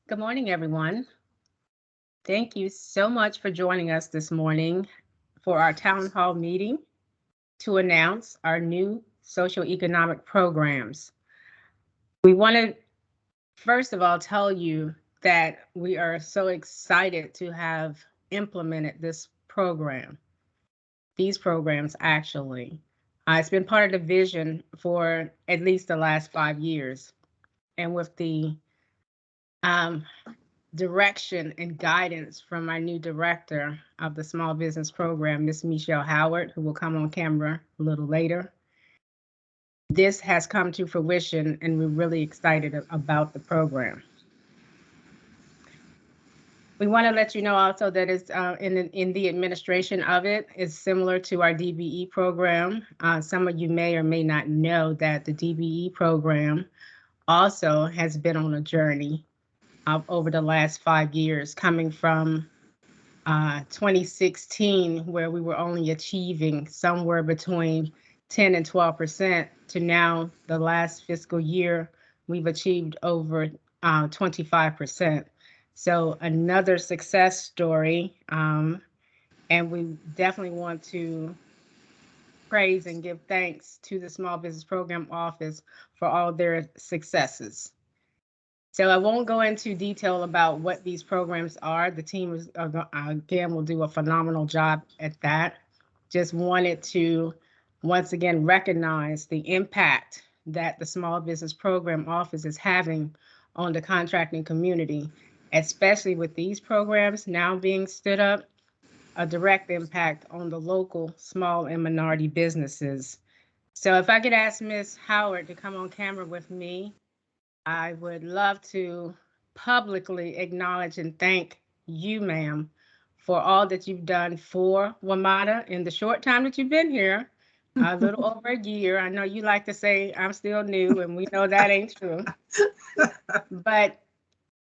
Good morning, everyone. Thank you so much for joining us this morning for our town hall meeting to announce our new socioeconomic programs. We want to, first of all, tell you that we are so excited to have implemented these programs actually. It's been part of the vision for at least the last 5 years. And with the um, direction and guidance from our new director of the small business program, Ms. Michelle Howard, who will come on camera a little later. This has come to fruition and we're really excited about the program. We want to let you know also that it's in the administration of it is similar to our DBE program. Some of you may or may not know that the DBE program also has been on a journey over the last 5 years, coming from 2016, where we were only achieving somewhere between 10 and 12%, to now the last fiscal year, we've achieved over 25%. So another success story. And we definitely want to praise and give thanks to the Small Business Program Office for all their successes. So I won't go into detail about what these programs are. The team is, again, will do a phenomenal job at that. Just wanted to once again recognize the impact that the Small Business Program Office is having on the contracting community, especially with these programs now being stood up, a direct impact on the local small and minority businesses. So if I could ask Ms. Howard to come on camera with me, I would love to publicly acknowledge and thank you, ma'am, for all that you've done for WMATA in the short time that you've been here, a little over a year. I know you like to say I'm still new, and we know that ain't true. But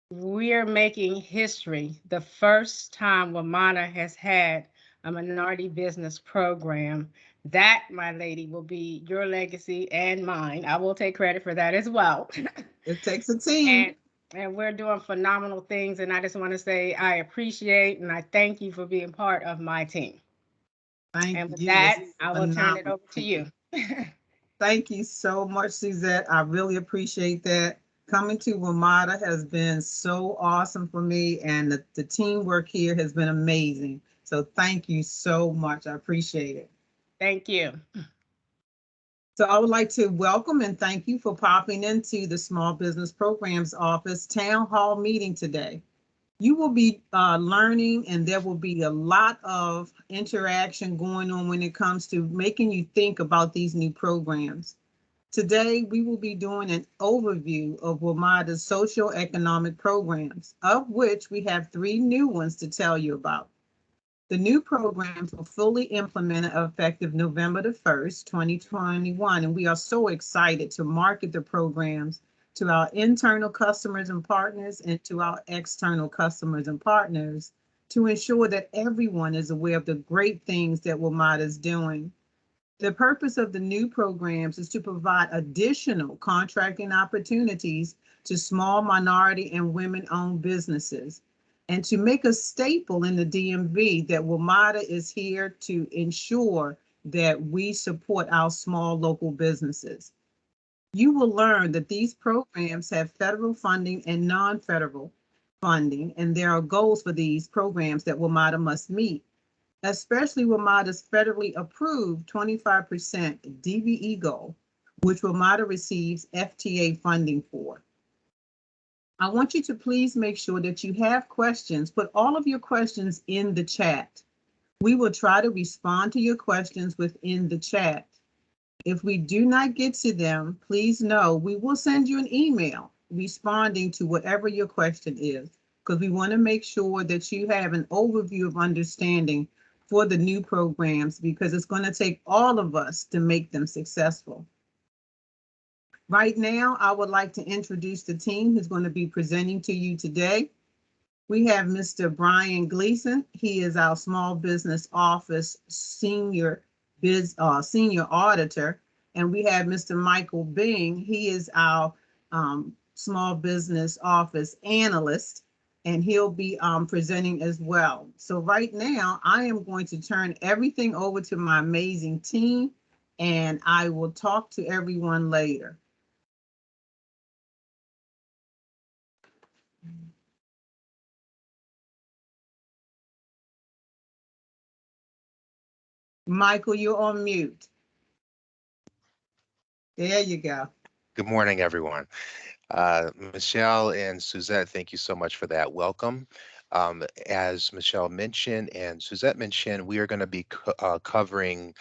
we're making history. The first time WMATA has had a minority business program. That, my lady, will be your legacy and mine. I will take credit for that as well. It takes a team. And we're doing phenomenal things. And I just want to say I appreciate and I thank you for being part of my team. Thank And with you. It's that, I will turn it phenomenal. over to you. Thank you so much, Suzette. I really appreciate that. Coming to WMATA has been so awesome for me, and the teamwork here has been amazing. So thank you so much. I appreciate it. Thank you. So I would like to welcome and thank you for popping into the Small Business Programs Office Town Hall meeting today. You will be learning, and there will be a lot of interaction going on when it comes to making you think about these new programs. Today, we will be doing an overview of WMATA's socioeconomic programs, of which we have 3 new ones to tell you about. The new programs were fully implemented effective November the 1st, 2021, and we are so excited to market the programs to our internal customers and partners and to our external customers and partners to ensure that everyone is aware of the great things that WMATA is doing. The purpose of the new programs is to provide additional contracting opportunities to small minority and women-owned businesses, and to make a staple in the DMV that WMATA is here to ensure that we support our small local businesses. You will learn that these programs have federal funding and non-federal funding, and there are goals for these programs that WMATA must meet, especially WMATA's federally approved 25% DBE goal, which WMATA receives FTA funding for. I want you to please make sure that you have questions. Put all of your questions in the chat. We will try to respond to your questions within the chat. If we do not get to them, please know we will send you an email responding to whatever your question is, because we want to make sure that you have an overview of understanding for the new programs, because it's going to take all of us to make them successful. Right now, I would like to introduce the team who's going to be presenting to you today. We have Mr. Brian Gleason. He is our Small Business Office Senior Auditor. And we have Mr. Michael Bing. He is our Small Business Office Analyst, and he'll be presenting as well. So right now, I am going to turn everything over to my amazing team, and I will talk to everyone later. Michael, you're on mute. There you go. Good morning, everyone. Michelle and Suzette, thank you so much for that welcome. As Michelle mentioned and Suzette mentioned, we are going to be covering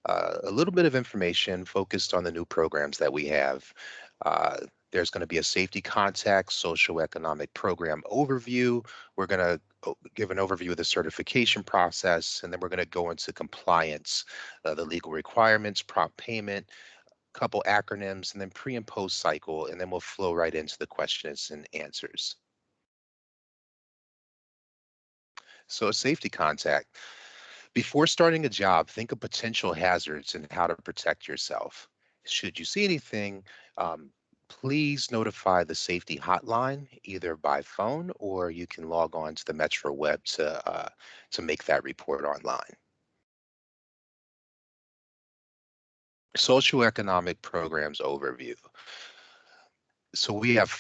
a little bit of information focused on the new programs that we have. Uh, there's going to be a safety contact, socioeconomic program overview. We're going to give an overview of the certification process, and then we're going to go into compliance, the legal requirements, prompt payment, couple acronyms, and then pre and post cycle, and then we'll flow right into the questions and answers. So a safety contact. Before starting a job, think of potential hazards and how to protect yourself. Should you see anything, please notify the safety hotline either by phone or you can log on to the Metro web to make that report online. Socioeconomic programs overview. So we have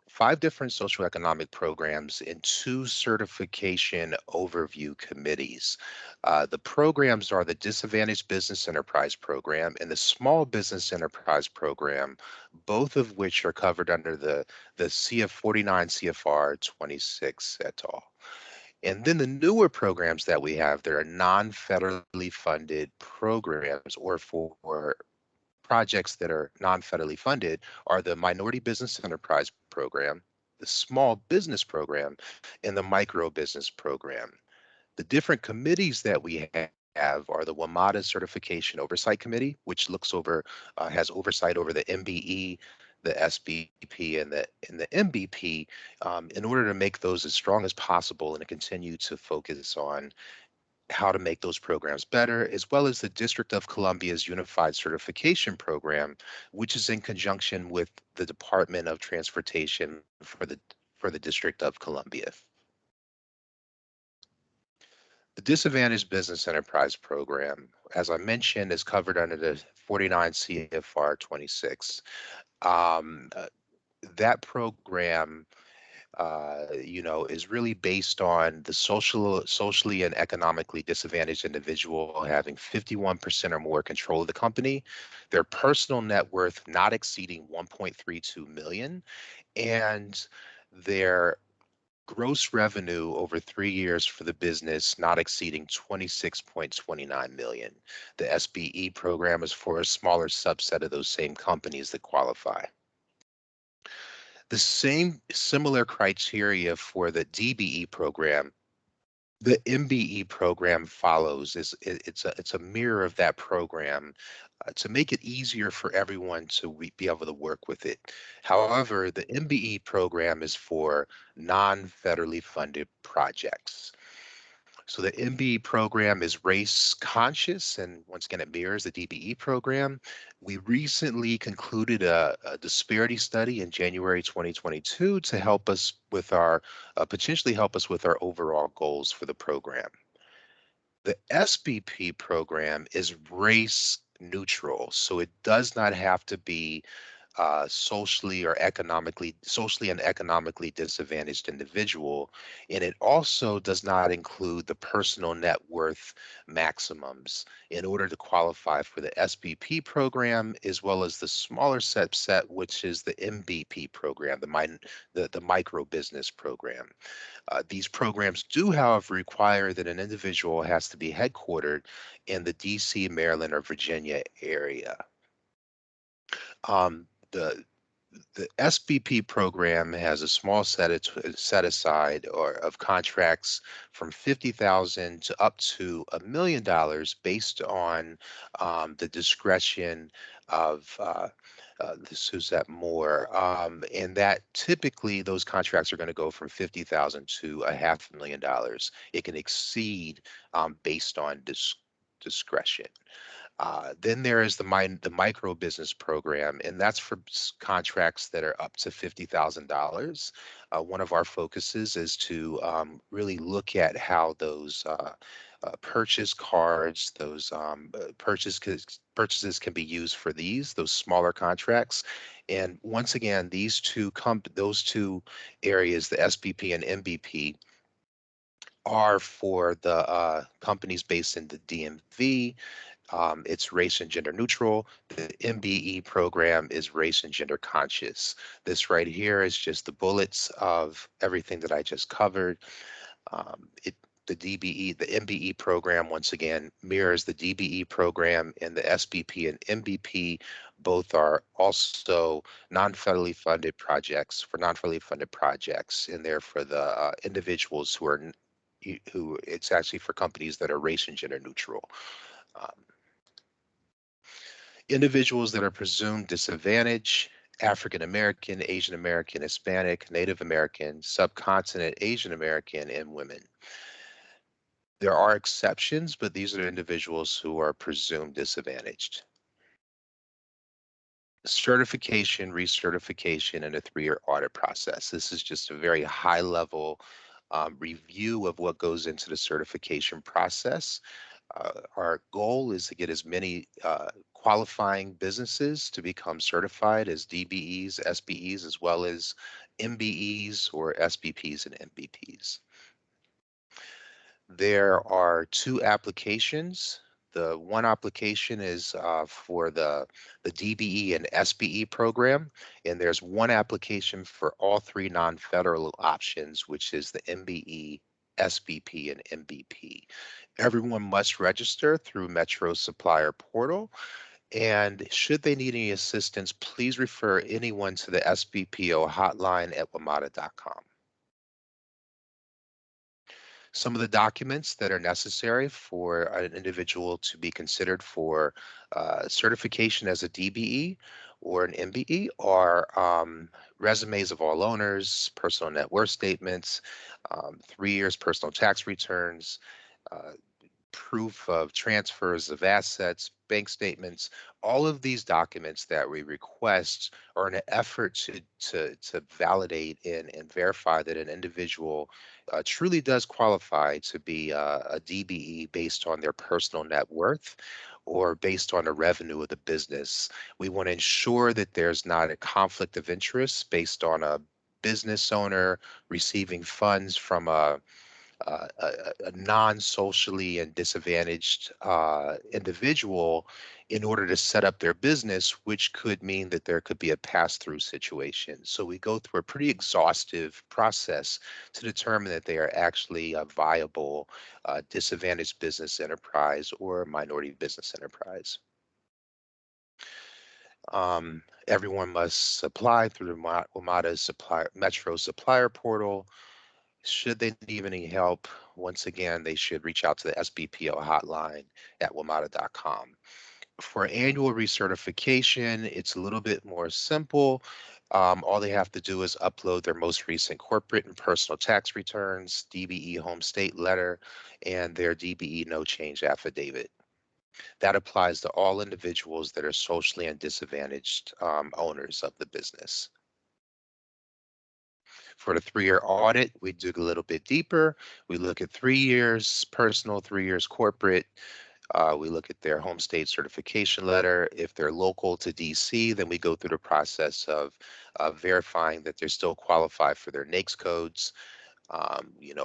5 different socioeconomic programs and 2 certification overview committees. The programs are the Disadvantaged Business Enterprise Program and the Small Business Enterprise Program, both of which are covered under the CF 49 CFR 26 et al. And then the newer programs that we have, there are non-federally funded programs or for projects that are non-federally funded are the Minority Business Enterprise Program, the Small Business Program, and the Micro Business Program. The different committees that we have are the WMATA Certification Oversight Committee, which has oversight over the MBE, the SBP, and the MBP, in order to make those as strong as possible and to continue to focus on how to make those programs better, as well as the District of Columbia's Unified Certification Program, which is in conjunction with the Department of Transportation for the District of Columbia. The Disadvantaged Business Enterprise Program, as I mentioned, is covered under the 49 CFR 26. That program is really based on the socially and economically disadvantaged individual having 51% or more control of the company, their personal net worth not exceeding 1.32 million, and their gross revenue over 3 years for the business not exceeding 26.29 million. The SBE program is for a smaller subset of those same companies that qualify. The same similar criteria for the DBE program, the MBE program follows. It's a mirror of that program to make it easier for everyone to be able to work with it. However, the MBE program is for non-federally funded projects. So the MBE program is race conscious, and once again, it mirrors the DBE program. We recently concluded a disparity study in January 2022 to help us with our, potentially help us with our overall goals for the program. The SBP program is race neutral, so it does not have to be socially and economically disadvantaged individual, and it also does not include the personal net worth maximums in order to qualify for the SBP program, as well as the smaller subset, which is the MBP program, the micro business program. These programs do, however, require that an individual has to be headquartered in the DC, Maryland, or Virginia area. The SBP program has a small set aside of contracts from $50,000 to up to $1 million based on the discretion of Suzette Moore, and that typically those contracts are going to go from $50,000 to $500,000. It can exceed based on discretion. Then there is the micro business program, and that's for contracts that are up to $50,000. One of our focuses is to really look at how those purchase cards, those purchases can be used for those smaller contracts. And once again, those two areas, the SBP and MBP, are for the companies based in the DMV. It's race and gender neutral. The MBE program is race and gender conscious. This right here is just the bullets of everything that I just covered. The MBE program, once again, mirrors the DBE program, and the SBP and MBP both are also non-federally funded projects, and they're for the individuals who it's actually for companies that are race and gender neutral. Um, Individuals that are presumed disadvantaged: African American, Asian American, Hispanic, Native American, subcontinent Asian American, and women. There are exceptions, but these are individuals who are presumed disadvantaged. Certification, recertification, and a 3-year audit process. This is just a very high level review of what goes into the certification process. Our goal is to get as many qualifying businesses to become certified as DBEs, SBEs, as well as MBEs or SBPs and MBPs. There are 2 applications. The one application is for the DBE and SBE program, and there's one application for all 3 non-federal options, which is the MBE, SBP, and MBP. Everyone must register through Metro Supplier Portal, and should they need any assistance, please refer anyone to the SBPO hotline at WMATA.com. Some of the documents that are necessary for an individual to be considered for certification as a DBE or an MBE are resumes of all owners, personal net worth statements, 3 years personal tax returns, proof of transfers of assets, bank statements. All of these documents that we request are in an effort to validate and verify that an individual truly does qualify to be a DBE based on their personal net worth or based on the revenue of the business. We want to ensure that there's not a conflict of interest based on a business owner receiving funds from a non-socially and disadvantaged individual in order to set up their business, which could mean that there could be a pass-through situation. So we go through a pretty exhaustive process to determine that they are actually a viable disadvantaged business enterprise or minority business enterprise. Everyone must apply through the WMATA Metro Supplier Portal. Should they need any help, once again, they should reach out to the SBPO hotline at WMATA.com. For annual recertification, it's a little bit more simple. All they have to do is upload their most recent corporate and personal tax returns, DBE home state letter, and their DBE no change affidavit. That applies to all individuals that are socially and disadvantaged owners of the business. For the 3-year audit, we dig a little bit deeper. We look at 3 years personal, 3 years corporate. We look at their home state certification letter. If they're local to DC, then we go through the process of verifying that they're still qualified for their NAICS codes.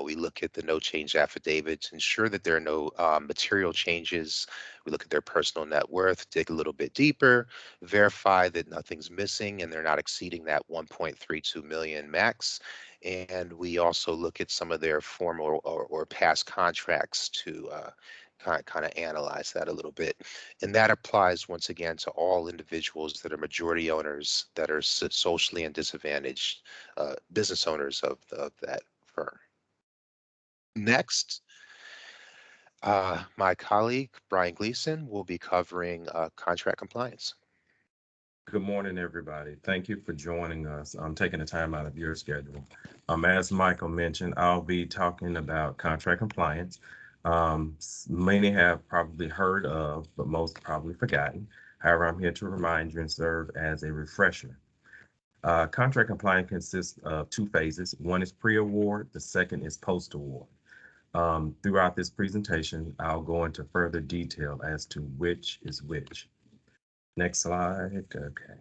We look at the no change affidavit to ensure that there are no material changes. We look at their personal net worth, dig a little bit deeper, verify that nothing's missing and they're not exceeding that 1.32 million max. And we also look at some of their formal or past contracts to kind of analyze that a little bit. And that applies once again to all individuals that are majority owners that are socially and disadvantaged business owners of that firm. Next, my colleague, Brian Gleason, will be covering contract compliance. Good morning, everybody. Thank you for joining us. I'm taking the time out of your schedule. As Michael mentioned, I'll be talking about contract compliance. Many have probably heard of, but most probably forgotten. However, I'm here to remind you and serve as a refresher. Contract compliance consists of two phases. One is pre-award, the second is post-award. Throughout this presentation, I'll go into further detail as to which is which. Next slide. Okay.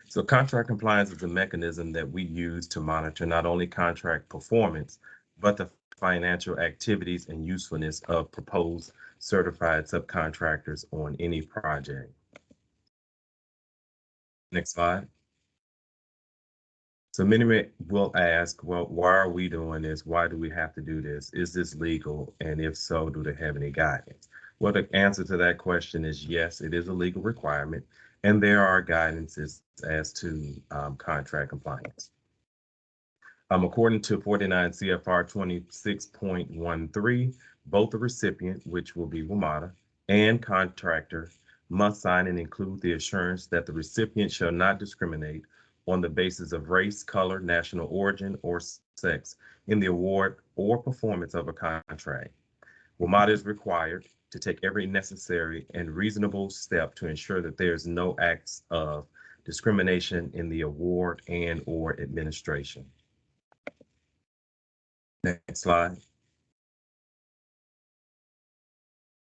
So contract compliance is a mechanism that we use to monitor not only contract performance, but the financial activities and usefulness of proposed certified subcontractors on any project. Next slide. So many will ask, well, why are we doing this? Why do we have to do this? Is this legal? And if so, do they have any guidance? Well, the answer to that question is yes, it is a legal requirement, and there are guidances as to contract compliance. According to 49 CFR 26.13, both the recipient, which will be WMATA, and contractor must sign and include the assurance that the recipient shall not discriminate on the basis of race, color, national origin, or sex in the award or performance of a contract. WMATA is required to take every necessary and reasonable step to ensure that there is no acts of discrimination in the award and or administration. Next slide.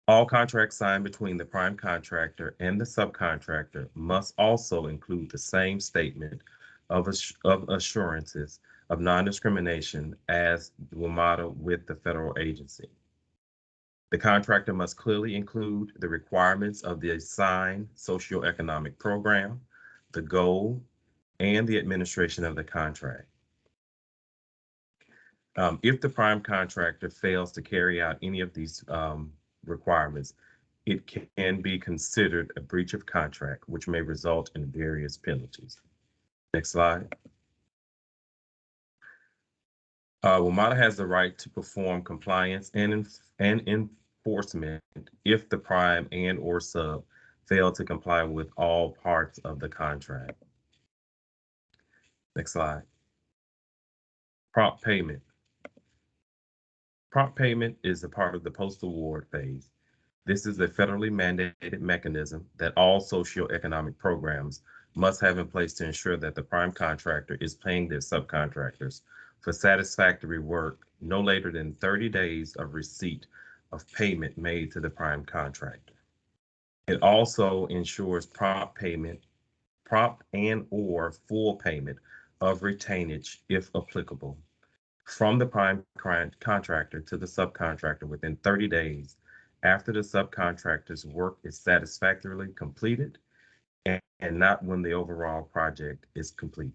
All contracts signed between the prime contractor and the subcontractor must also include the same statement of assurances of non-discrimination as WMATA with the federal agency. The contractor must clearly include the requirements of the assigned socioeconomic program, the goal, and the administration of the contract. If the prime contractor fails to carry out any of these requirements, it can be considered a breach of contract, which may result in various penalties. Next slide. WMATA has the right to perform compliance and enforcement if the prime and or sub fail to comply with all parts of the contract. Next slide. Prompt payment. Prompt payment is a part of the post-award phase. This is a federally mandated mechanism that all socioeconomic programs must have in place to ensure that the prime contractor is paying their subcontractors for satisfactory work no later than 30 days of receipt of payment made to the prime contractor. It also ensures prompt and or full payment of retainage, if applicable, from the prime contractor to the subcontractor within 30 days after the subcontractor's work is satisfactorily completed and not when the overall project is complete.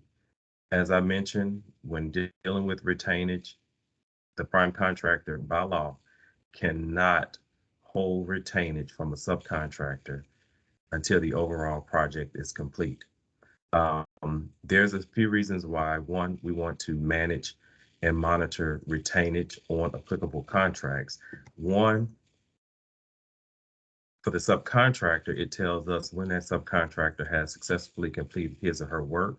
As I mentioned, when dealing with retainage, the prime contractor by law cannot hold retainage from a subcontractor until the overall project is complete. There's a few reasons why. One, we want to manage and monitor retainage on applicable contracts. One, for the subcontractor, it tells us when that subcontractor has successfully completed his or her work,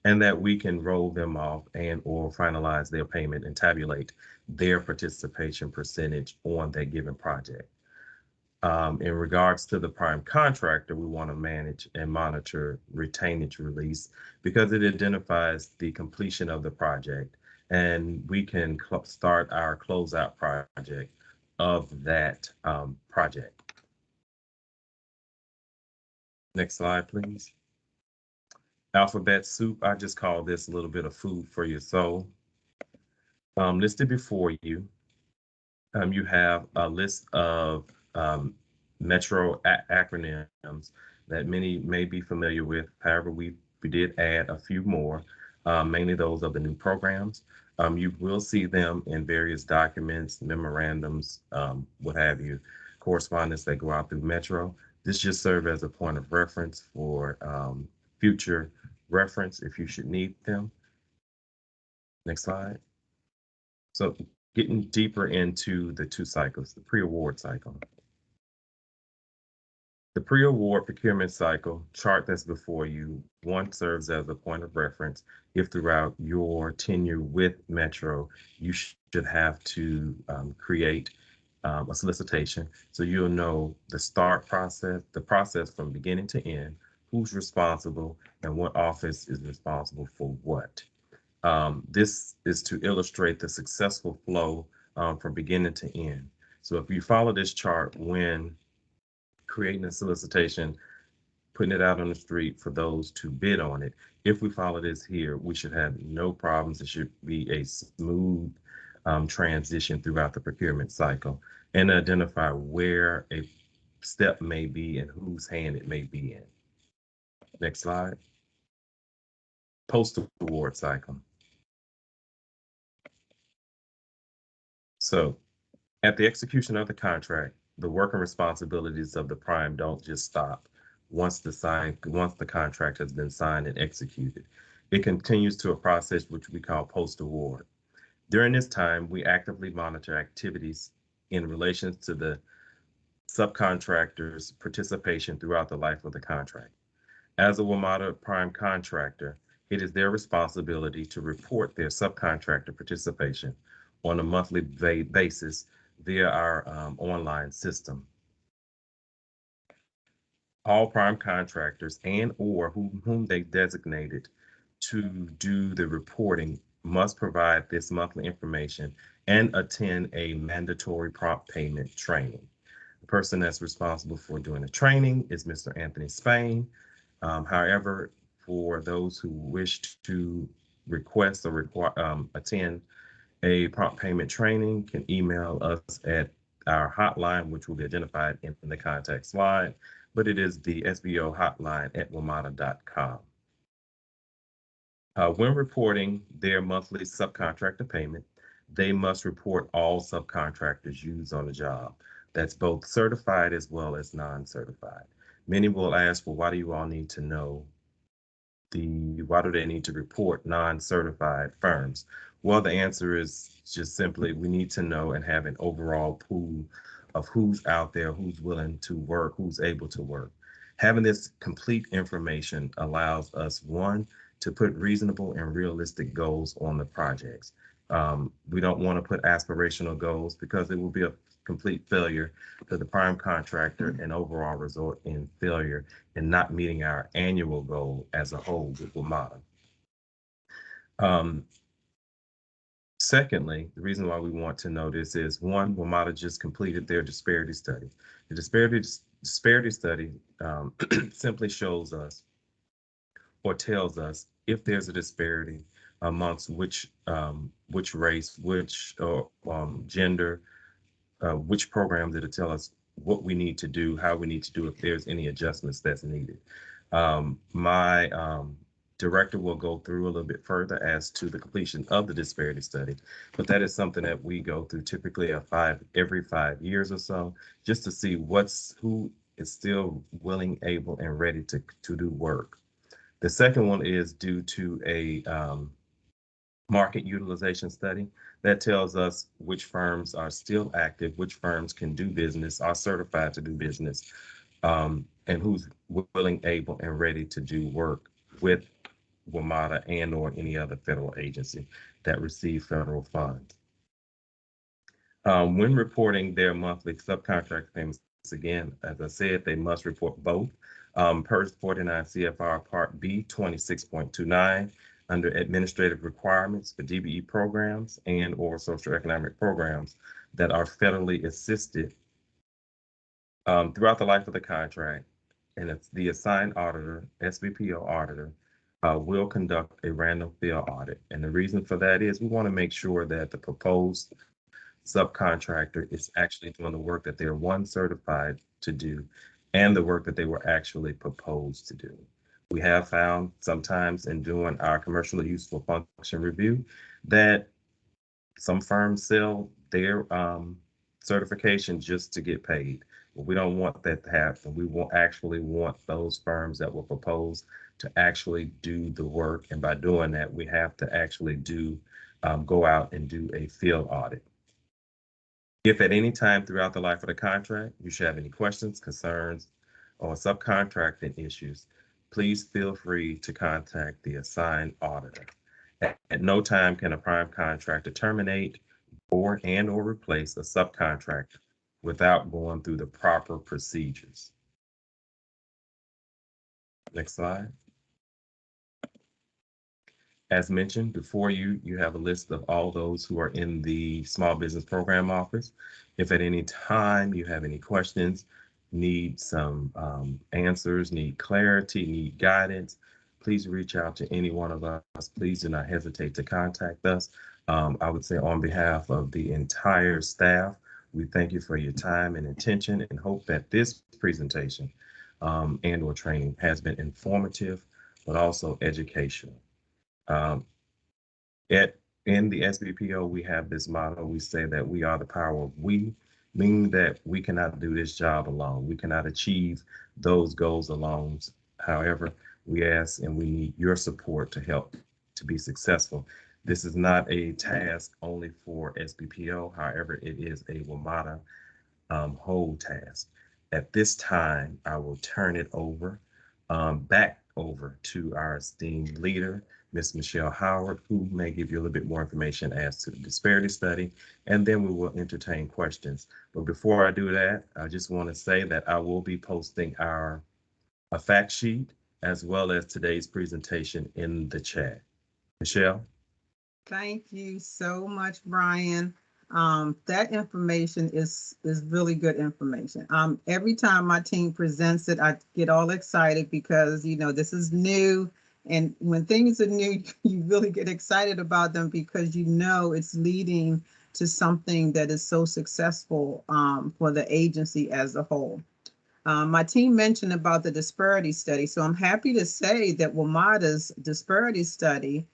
and that we can roll them off and or finalize their payment and tabulate their participation percentage on that given project. In regards to the prime contractor, we want to manage and monitor retainage release because it identifies the completion of the project, and we can start our closeout project of that project. Next slide, please. Alphabet soup, I just call this a little bit of food for your soul. Listed before you, you have a list of Metro acronyms that many may be familiar with. However, we did add a few more, mainly those of the new programs. You will see them in various documents, memorandums, what have you, correspondence that go out through Metro. This just serves as a point of reference for future reference if you should need them. Next slide. So getting deeper into the two cycles, the pre-award cycle. The pre-award procurement cycle chart that's before you, one serves as a point of reference if throughout your tenure with Metro, you should have to create a solicitation. So you'll know the start process, the process from beginning to end, who's responsible and what office is responsible for what. This is to illustrate the successful flow from beginning to end. So if you follow this chart when creating a solicitation, putting it out on the street for those to bid on it, if we follow this here, we should have no problems. It should be a smooth transition throughout the procurement cycle and identify where a step may be and whose hand it may be in. Next slide. Post-award cycle. So at the execution of the contract, the work and responsibilities of the prime don't just stop once the contract has been signed and executed. It continues to a process which we call post-award. During this time, we actively monitor activities in relation to the subcontractor's participation throughout the life of the contract. As a WMATA prime contractor, it is their responsibility to report their subcontractor participation on a monthly basis via our online system. All prime contractors and or whom they designated to do the reporting must provide this monthly information and attend a mandatory prompt payment training. The person that's responsible for doing the training is Mr. Anthony Spain. However, for those who wish to request or attend a prompt payment training, can email us at our hotline, which will be identified in the contact slide, but it is the SBO hotline at wmata.com. When reporting their monthly subcontractor payment, they must report all subcontractors used on the job. That's both certified as well as non-certified. Many will ask, well, why do you all need to know why do they need to report non-certified firms? Well, the answer is just simply, we need to know and have an overall pool of who's out there, who's willing to work, who's able to work. Having this complete information allows us, one, to put reasonable and realistic goals on the projects. We don't want to put aspirational goals because it will be a complete failure to the prime contractor and overall result in failure in not meeting our annual goal as a whole with WMATA. Secondly, the reason why we want to know this is, one, WMATA just completed their disparity study. The disparity study simply shows us or tells us if there's a disparity amongst which race, which gender, which program did it tell us what we need to do, how we need to do if there's any adjustments that's needed. My director will go through a little bit further as to the completion of the disparity study, but that is something that we go through typically every 5 years or so, just to see who is still willing, able, and ready to do work. The second one is due to a market utilization study that tells us which firms are still active, which firms can do business, are certified to do business, and who's willing, able, and ready to do work with WMATA and or any other federal agency that receive federal funds. When reporting their monthly subcontract payments, again, as I said, they must report both per 49 CFR Part B 26.29 under administrative requirements for DBE programs and or socioeconomic programs that are federally assisted throughout the life of the contract. And it's the assigned auditor, SBPO auditor, will conduct a random field audit. And the reason for that is we want to make sure that the proposed subcontractor is actually doing the work that they're certified to do and the work that they were actually proposed to do. We have found sometimes in doing our commercially useful function review that some firms sell their certification just to get paid. But we don't want that to happen. We actually want those firms that were proposed to actually do the work. And by doing that, we have to actually go out and do a field audit. If at any time throughout the life of the contract, you should have any questions, concerns, or subcontracting issues, please feel free to contact the assigned auditor. At no time can a prime contractor terminate or replace a subcontractor without going through the proper procedures. Next slide. As mentioned before, you have a list of all those who are in the Small Business Program Office. If at any time you have any questions, need some answers, need clarity, need guidance, please reach out to any one of us. Please do not hesitate to contact us. I would say on behalf of the entire staff, we thank you for your time and attention and hope that this presentation and/or training has been informative, but also educational. Um, in the SBPO, we have this motto. We say that we are the power of we, meaning that we cannot do this job alone. We cannot achieve those goals alone. However, we ask and we need your support to help to be successful. This is not a task only for SBPO. However, it is a WMATA whole task. At this time, I will turn it over back over to our esteemed leader, Ms. Michelle Howard, who may give you a little bit more information as to the disparity study, and then we will entertain questions. But before I do that, I just want to say that I will be posting a fact sheet as well as today's presentation in the chat. Michelle? Thank you so much, Brian. That information is really good information. Every time my team presents it, I get all excited because, this is new. And when things are new, you really get excited about them because it's leading to something that is so successful for the agency as a whole. My team mentioned about the disparity study. So I'm happy to say that WMATA's disparity study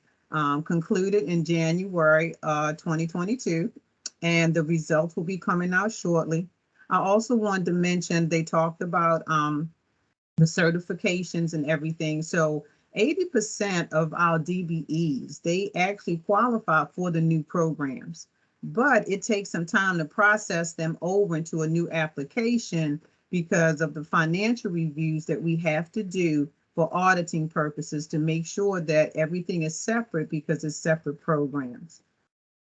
concluded in January 2022, and the results will be coming out shortly. I also wanted to mention they talked about the certifications and everything. So 80% of our DBEs, they actually qualify for the new programs, but it takes some time to process them over into a new application because of the financial reviews that we have to do for auditing purposes to make sure that everything is separate because it's separate programs.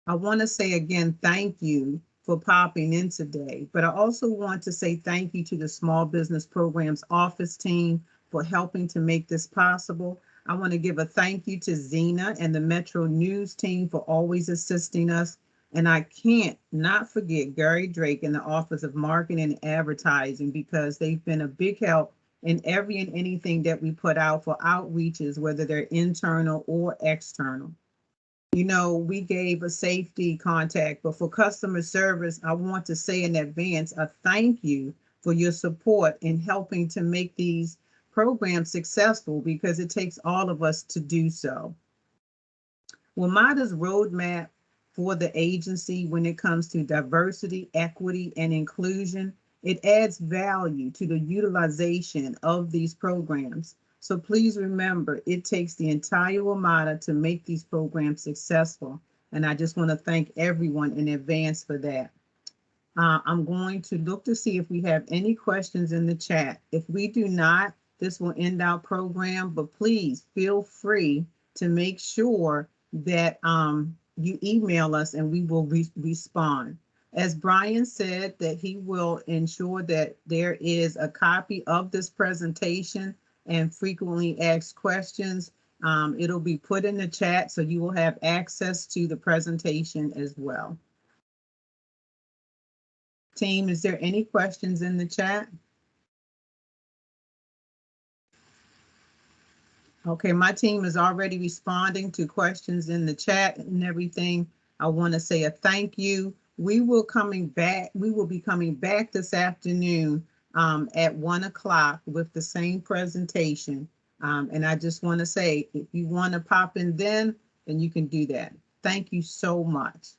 I want to say again, thank you for popping in today, but I also want to say thank you to the Small Business Programs Office team for helping to make this possible. I want to give a thank you to Zena and the Metro News team for always assisting us. And I can't not forget Gary Drake in the Office of Marketing and Advertising because they've been a big help in every and anything that we put out for outreaches, whether they're internal or external. We gave a safety contact, but for customer service, I want to say in advance a thank you for your support in helping to make these programs successful because it takes all of us to do so. WMATA's roadmap for the agency when it comes to diversity, equity, and inclusion, it adds value to the utilization of these programs. So please remember, it takes the entire WMATA to make these programs successful. And I just want to thank everyone in advance for that. I'm going to look to see if we have any questions in the chat. If we do not, this will end our program, but please feel free to make sure that you email us and we will respond. As Brian said, that he will ensure that there is a copy of this presentation and frequently asked questions. It'll be put in the chat so you will have access to the presentation as well. Team, is there any questions in the chat? Okay, my team is already responding to questions in the chat and everything. I want to say a thank you. We will be coming back this afternoon at 1 o'clock with the same presentation. And I just want to say, if you want to pop in then you can do that. Thank you so much.